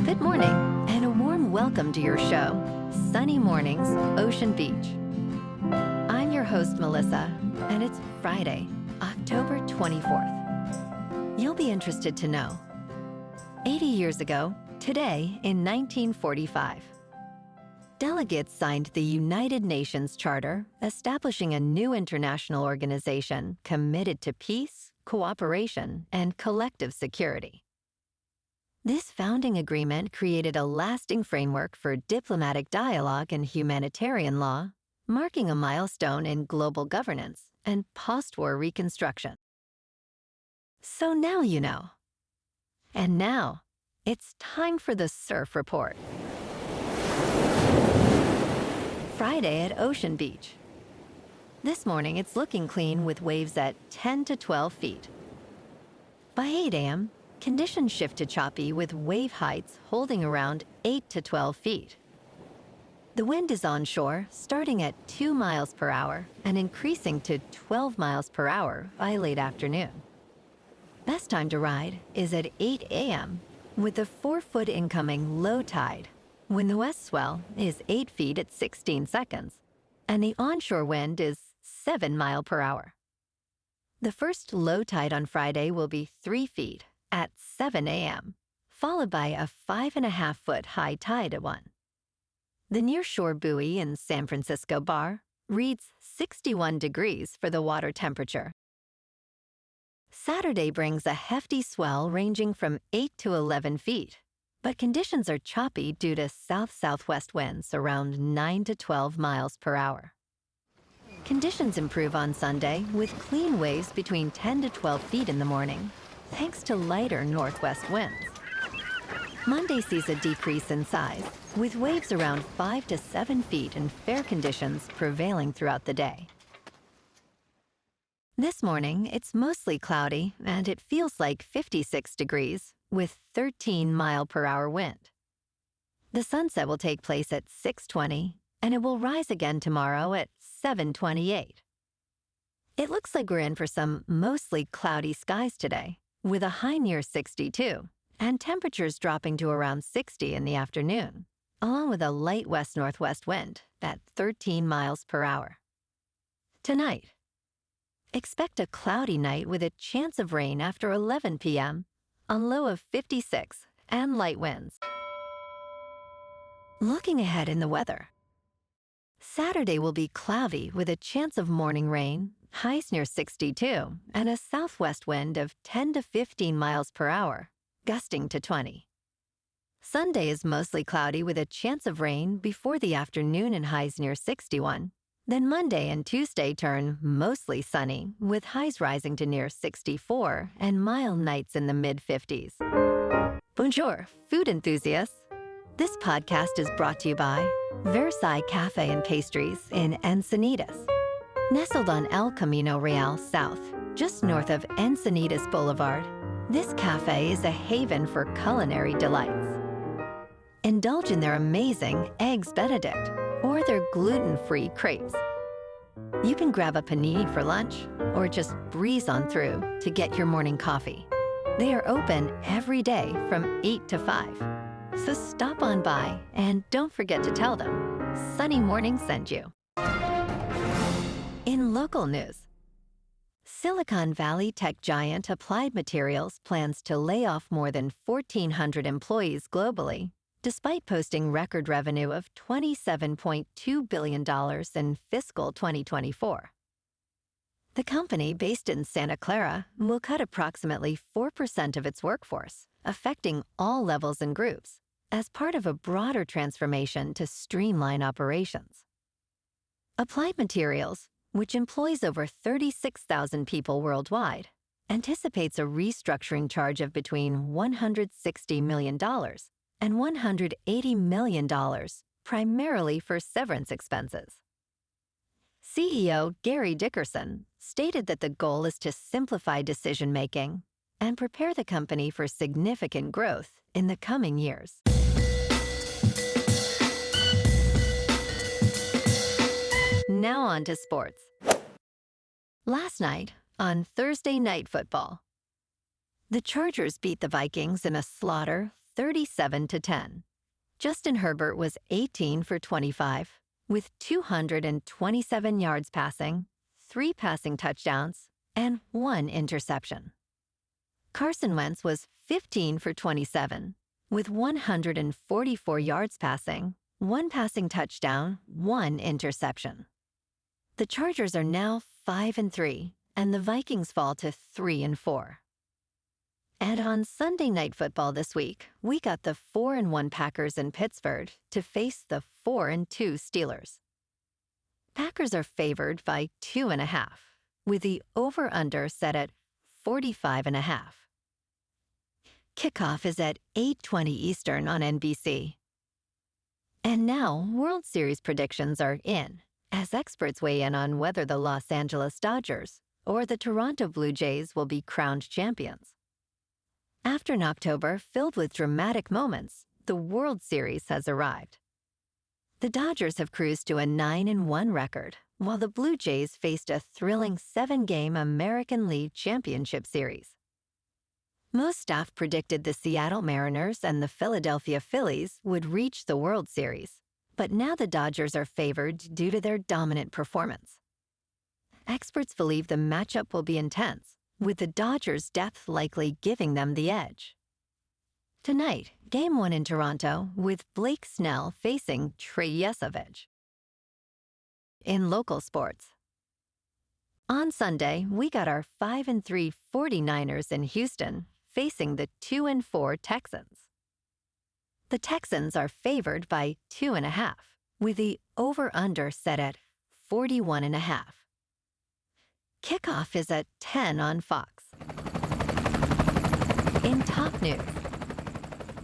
Good morning, and a warm welcome to your show, Sunny Mornings, Ocean Beach. I'm your host, Melissa, and it's Friday, October 24th. You'll be interested to know, 80 years ago, today in 1945, delegates signed the United Nations Charter, establishing a new international organization committed to peace, cooperation, and collective security. This founding agreement created a lasting framework for diplomatic dialogue and humanitarian law, marking a milestone in global governance and post-war reconstruction. So now you know. And now, it's time for the Surf Report. Friday at Ocean Beach. This morning, it's looking clean with waves at 10 to 12 feet. By 8 a.m., conditions shift to choppy with wave heights holding around 8 to 12 feet. The wind is onshore, starting at 2 miles per hour and increasing to 12 miles per hour by late afternoon. Best time to ride is at 8 a.m. with a 4-foot incoming low tide, when the west swell is 8 feet at 16 seconds, and the onshore wind is 7 miles per hour. The first low tide on Friday will be 3 feet at 7 a.m., followed by a 5.5-foot high tide at 1. The nearshore buoy in San Francisco Bar reads 61 degrees for the water temperature. Saturday brings a hefty swell ranging from 8 to 11 feet, but conditions are choppy due to south-southwest winds around 9 to 12 miles per hour. Conditions improve on Sunday with clean waves between 10 to 12 feet in the morning, thanks to lighter northwest winds. Monday sees a decrease in size, with waves around 5 to 7 feet and fair conditions prevailing throughout the day. This morning, it's mostly cloudy, and it feels like 56 degrees, with 13 mile per hour wind. The sunset will take place at 6:20, and it will rise again tomorrow at 7:28. It looks like we're in for some mostly cloudy skies today, with a high near 62, and temperatures dropping to around 60 in the afternoon, along with a light west-northwest wind at 13 miles per hour. Tonight, expect a cloudy night with a chance of rain after 11 p.m., a low of 56, and light winds. Looking ahead in the weather, Saturday will be cloudy with a chance of morning rain, highs near 62, and a southwest wind of 10 to 15 miles per hour, gusting to 20. Sunday is mostly cloudy with a chance of rain before the afternoon and highs near 61. Then Monday and Tuesday turn mostly sunny, with highs rising to near 64 and mild nights in the mid-50s. Bonjour, food enthusiasts. This podcast is brought to you by Versailles Cafe and Pastries in Encinitas. Nestled on El Camino Real South, just north of Encinitas Boulevard, this cafe is a haven for culinary delights. Indulge in their amazing Eggs Benedict or their gluten-free crepes. You can grab a panini for lunch or just breeze on through to get your morning coffee. They are open every day from 8 to 5. So stop on by and don't forget to tell them Sunny Morning sent you. In local news, Silicon Valley tech giant Applied Materials plans to lay off more than 1,400 employees globally, despite posting record revenue of $27.2 billion in fiscal 2024. The company, based in Santa Clara, will cut approximately 4% of its workforce, affecting all levels and groups, as part of a broader transformation to streamline operations. Applied Materials, which employs over 36,000 people worldwide, anticipates a restructuring charge of between $160 million and $180 million, primarily for severance expenses. CEO Gary Dickerson stated that the goal is to simplify decision-making and prepare the company for significant growth in the coming years. Now on to sports. Last night, on Thursday Night Football, the Chargers beat the Vikings in a slaughter 37-10. Justin Herbert was 18 for 25, with 227 yards passing, 3 passing touchdowns, and 1 interception. Carson Wentz was 15 for 27, with 144 yards passing, 1 passing touchdown, 1 interception. The Chargers are now 5-3, and the Vikings fall to 3-4. And on Sunday Night Football this week, we got the 4-1 Packers in Pittsburgh to face the 4-2 Steelers. Packers are favored by 2.5, with the over-under set at 45.5. Kickoff is at 8:20 Eastern on NBC. And now, World Series predictions are in, as experts weigh in on whether the Los Angeles Dodgers or the Toronto Blue Jays will be crowned champions. After an October filled with dramatic moments, the World Series has arrived. The Dodgers have cruised to a 9-1 record, while the Blue Jays faced a thrilling 7-game American League Championship Series. Most staff predicted the Seattle Mariners and the Philadelphia Phillies would reach the World Series, but now the Dodgers are favored due to their dominant performance. Experts believe the matchup will be intense, with the Dodgers' depth likely giving them the edge. Tonight, Game 1 in Toronto, with Blake Snell facing Trey Yesovich. In local sports. On Sunday, we got our 5-3 49ers in Houston facing the 2-4 Texans. The Texans are favored by 2.5, with the over-under set at 41.5. Kickoff is at 10 on Fox. In top news,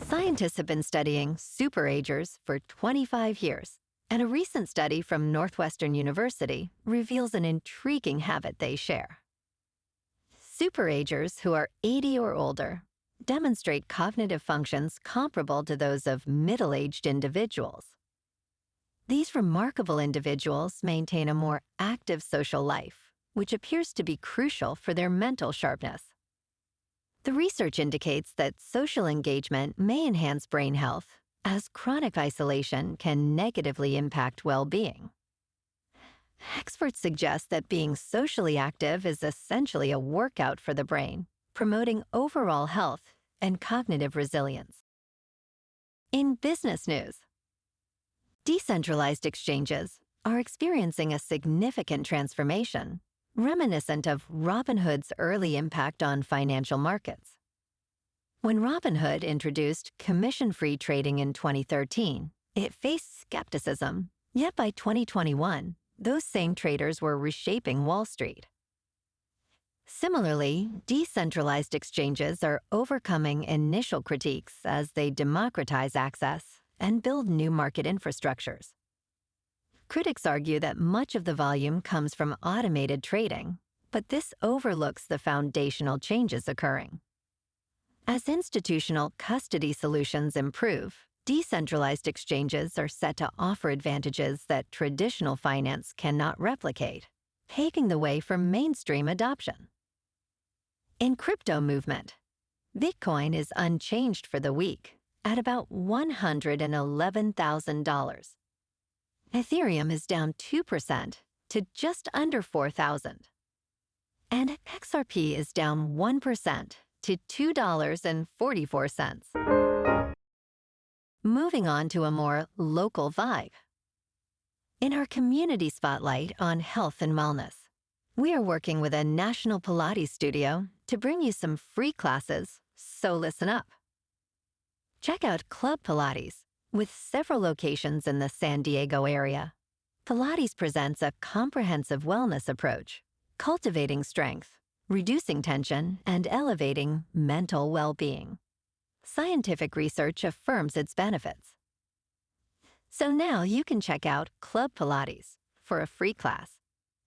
scientists have been studying SuperAgers for 25 years, and a recent study from Northwestern University reveals an intriguing habit they share. SuperAgers, who are 80 or older, demonstrate cognitive functions comparable to those of middle-aged individuals. These remarkable individuals maintain a more active social life, which appears to be crucial for their mental sharpness. The research indicates that social engagement may enhance brain health, as chronic isolation can negatively impact well-being. Experts suggest that being socially active is essentially a workout for the brain, promoting overall health and cognitive resilience. In business news, decentralized exchanges are experiencing a significant transformation, reminiscent of Robinhood's early impact on financial markets. When Robinhood introduced commission-free trading in 2013, it faced skepticism, yet by 2021, those same traders were reshaping Wall Street. Similarly, decentralized exchanges are overcoming initial critiques as they democratize access and build new market infrastructures. Critics argue that much of the volume comes from automated trading, but this overlooks the foundational changes occurring. As institutional custody solutions improve, decentralized exchanges are set to offer advantages that traditional finance cannot replicate, paving the way for mainstream adoption. In crypto movement, Bitcoin is unchanged for the week at about $111,000. Ethereum is down 2% to just under 4,000. And XRP is down 1% to $2.44. Moving on to a more local vibe. In our community spotlight on health and wellness, we are working with a national Pilates studio to bring you some free classes, so listen up. Check out Club Pilates, with several locations in the San Diego area. Pilates presents a comprehensive wellness approach, cultivating strength, reducing tension, and elevating mental well-being. Scientific research affirms its benefits. So now you can check out Club Pilates for a free class,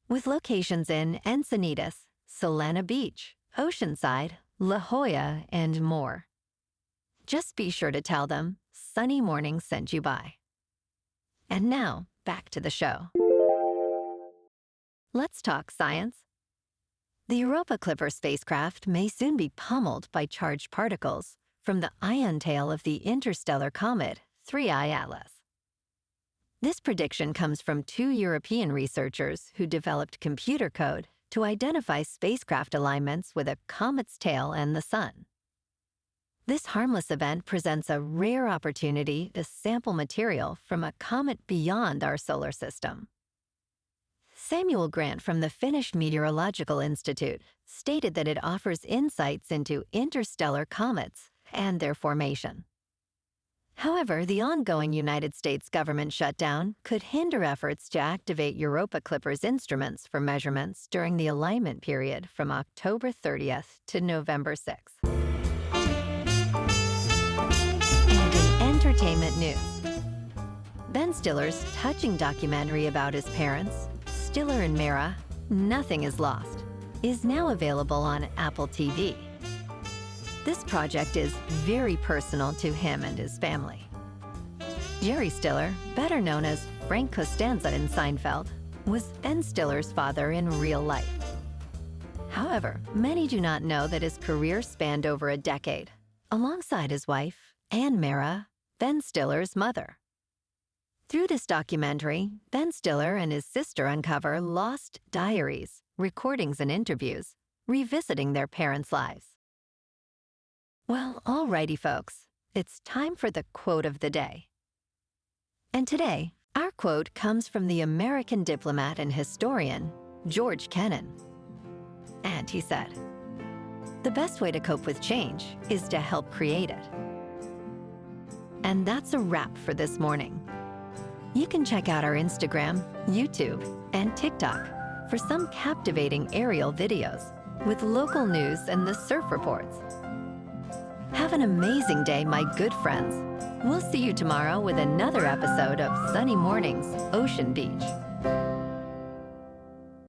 with locations in Encinitas, Solana Beach, Oceanside, La Jolla, and more. Just be sure to tell them Sunny Morning sent you by. And now, back to the show. Let's talk science. The Europa Clipper spacecraft may soon be pummeled by charged particles from the ion tail of the interstellar comet 3I Atlas. This prediction comes from 2 European researchers who developed computer code to identify spacecraft alignments with a comet's tail and the Sun. This harmless event presents a rare opportunity to sample material from a comet beyond our solar system. Samuel Grant from the Finnish Meteorological Institute stated that it offers insights into interstellar comets and their formation. However, the ongoing United States government shutdown could hinder efforts to activate Europa Clipper's instruments for measurements during the alignment period from October 30th to November 6th. And in entertainment news, Ben Stiller's touching documentary about his parents, Stiller and Mara, Nothing is Lost, is now available on Apple TV. This project is very personal to him and his family. Jerry Stiller, better known as Frank Costanza in Seinfeld, was Ben Stiller's father in real life. However, many do not know that his career spanned over a decade, alongside his wife, Ann Mara, Ben Stiller's mother. Through this documentary, Ben Stiller and his sister uncover lost diaries, recordings, and interviews, revisiting their parents' lives. Well, alrighty, folks, it's time for the quote of the day. And today, our quote comes from the American diplomat and historian, George Kennan. And he said, "The best way to cope with change is to help create it." And that's a wrap for this morning. You can check out our Instagram, YouTube, and TikTok for some captivating aerial videos with local news and the surf reports. Have an amazing day, my good friends. We'll see you tomorrow with another episode of Sunny Mornings, Ocean Beach.